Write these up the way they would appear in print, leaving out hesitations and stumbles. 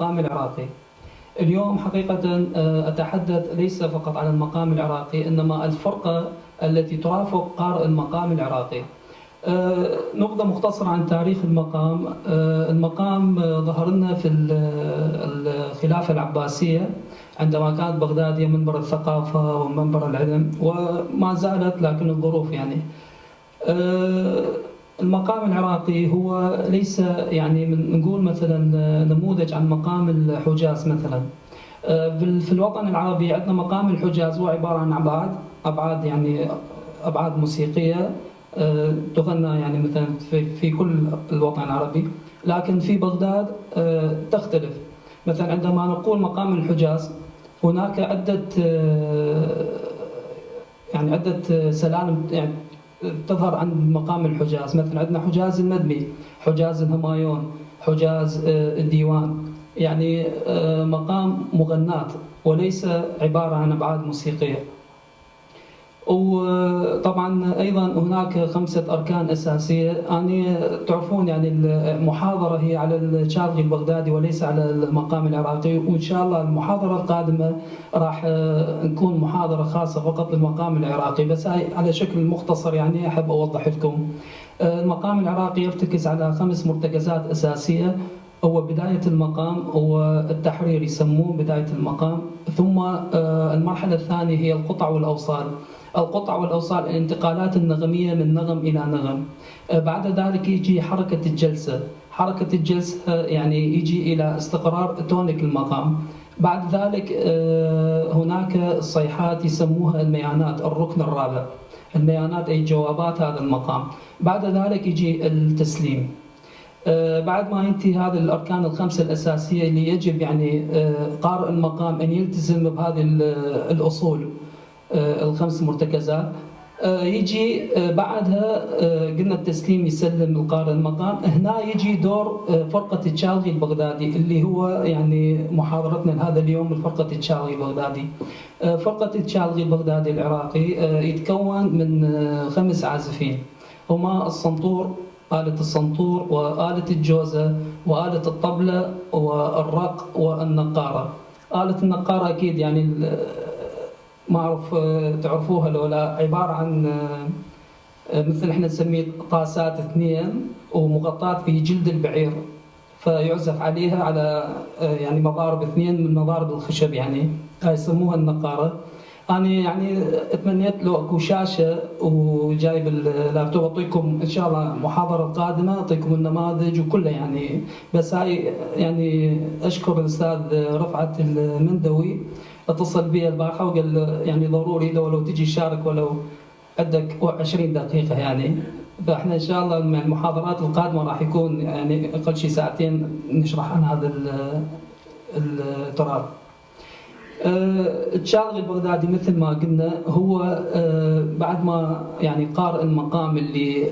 المقام العراقي. اليوم حقيقة أتحدث ليس فقط عن المقام العراقي، إنما الفرقة التي ترافق قارئ المقام العراقي. نبذة مختصرة عن تاريخ المقام. المقام ظهر لنا في الخلافة العباسية عندما كانت بغداد هي منبر الثقافة ومنبر العلم، وما زالت لكن الظروف المقام العراقي هو ليس نقول مثلا نموذج عن مقام الحجاز مثلا. في الوطن العربي عندنا مقام الحجاز هو عبارة عن أبعاد موسيقية تغنى مثلا في كل الوطن العربي، لكن في بغداد تختلف. مثلا عندما نقول مقام الحجاز هناك عدة سلالم تظهر عند مقام الحجاز. مثلا عندنا حجاز المدني، حجاز الهمايون، حجاز الديوان، مقام مغنات وليس عبارة عن أبعاد موسيقية. وطبعا أيضا هناك 5 أركان أساسية. تعرفون المحاضرة هي على الشاذلي البغدادي وليس على المقام العراقي، وإن شاء الله المحاضرة القادمة راح نكون محاضرة خاصة فقط للمقام العراقي، بس هاي على شكل مختصر أحب أوضح لكم. المقام العراقي يرتكز على 5 مرتكزات أساسية. هو بداية المقام هو التحرير، يسموه بداية المقام. ثم المرحلة الثانية هي القطع والأوصال. القطع والأوصال الانتقالات النغمية من نغم إلى نغم. بعد ذلك يجي حركة الجلسة. حركة الجلسة يجي إلى استقرار تونيك المقام. بعد ذلك هناك الصيحات يسموها الميانات، الركن الرابع. الميانات أي جوابات هذا المقام. بعد ذلك يجي التسليم. بعد ما ينتهي هذه الأركان ال5 الأساسية اللي يجب قارئ المقام أن يلتزم بهذه الأصول ال5 مرتكزات. يجي بعدها قلنا التسليم، يسلم القارئ المقام. هنا يجي دور فرقة الشاذلي البغدادي اللي هو محاضرتنا لهذا اليوم، فرقة الشاذلي البغدادي. فرقة الشاذلي البغدادي العراقي يتكون من 5 عازفين، هما الصنطور، آلة الصنطور، وآلة الجوزة، وآلة الطبلة، والرق، والنقارة. آلة النقارة أكيد ما أعرف تعرفوها لو لا، عبارة عن مثل احنا نسميه طاسات 2 ومغطاة بجلد البعير، فيعزف عليها على مضارب 2 من مضارب الخشب، هاي يسموها النقارة. أنا تمنيت لو اكو شاشة وجايب اللابتوب أعطيكم إن شاء الله المحاضرة القادمة، أعطيكم النماذج وكلها بس هاي أشكر الأستاذ رفعت المندوي، اتصل بي البارحة وقال ضروري لو تجي شارك ولو عندك 20 دقيقة فاحنا ان شاء الله مع المحاضرات القادمة راح يكون اقل شيء 2 ساعات نشرح عن هذا التراث. الشاذلي البغدادي مثل ما قلنا هو بعد ما قارئ المقام اللي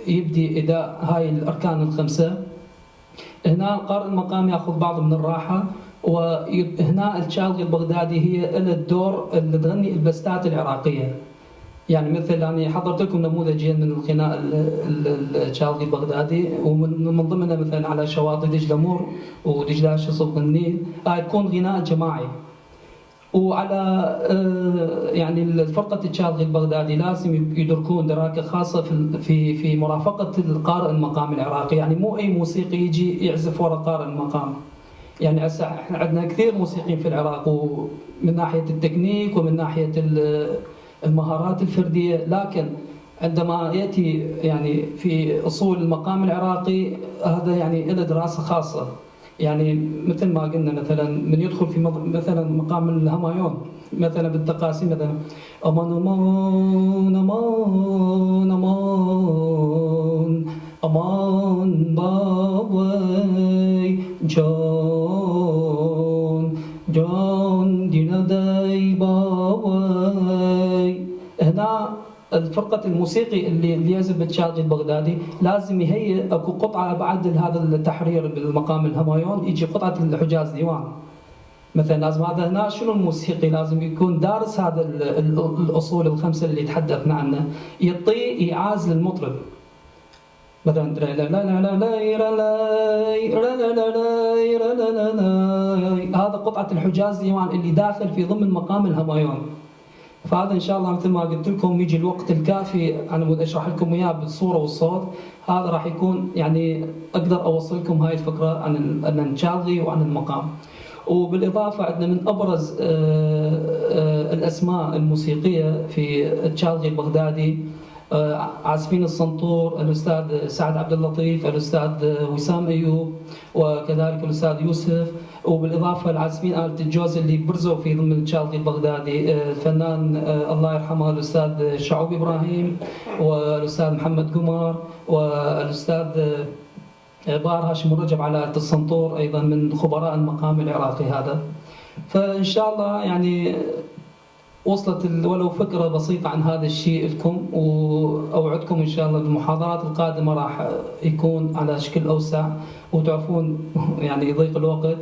يبدي اداء هاي الاركان ال5، هنا قارئ المقام ياخذ بعض من الراحة. وهنا الشاذلي البغدادي هي لها الدور اللي تغني البستات العراقية. مثل حضرت لكم نموذجين من الغناء الشاذلي البغدادي، ومن ضمنها مثلا على شواطئ دجلة مور ودجلة شصب النيل، تكون غناء جماعي. وعلى فرقة الشاذلي البغدادي لازم يدركون دراكة خاصة في مرافقة القارئ المقام العراقي. مو أي موسيقي يجي يعزف وراء قارئ المقام. احنا عندنا كثير موسيقيين في العراق، ومن ناحية التكنيك ومن ناحية المهارات الفردية، لكن عندما يأتي في أصول المقام العراقي هذا له دراسة خاصة. مثل ما قلنا مثلا من يدخل في مثلا مقام الهمايون مثلا بالتقاسيم، مثلا أمان أمان أمان أمان أمان بابي جان جان دينادي بابي. هنا الفرقة الموسيقي اللي يعزف بالشاذلي البغدادي لازم يهيئ اكو قطعة بعد هذا التحرير بالمقام الهمايون، يجي قطعة الحجاز ديوان مثلا. لازم هذا هنا شنو الموسيقي لازم يكون دارس هذا الاصول ال5 اللي تحدثنا عنها، يعطيه ايعاز للمطرب. مثلا هذا قطعة الحجاز ديوان اللي داخل في ضمن مقام الهمايون. فهذا ان شاء الله مثل ما قلت لكم يجي الوقت الكافي انا اشرح لكم اياه بالصوره والصوت. هذا راح يكون يعني اقدر اوصل لكم هاي الفكره عن النشاذلي وعن المقام. وبالاضافه عندنا من ابرز الاسماء الموسيقيه في التشاذلي البغدادي عازفين السنطور الاستاذ سعد عبد اللطيف، الاستاذ وسام ايوب، وكذلك الاستاذ يوسف. وبالاضافه لعازفين آلة الجوز اللي برزوا في ضمن التشاذلي البغدادي الفنان الله يرحمه الاستاذ شعوب ابراهيم، والاستاذ محمد قمر، والاستاذ بار هاشم الرجب على آلة السنطور ايضا من خبراء المقام العراقي هذا. فان شاء الله يعني وصلت ولو فكرة بسيطة عن هذا الشيء لكم، وأوعدكم إن شاء الله المحاضرات القادمة راح يكون على شكل أوسع، وتعرفون يعني يضيق الوقت.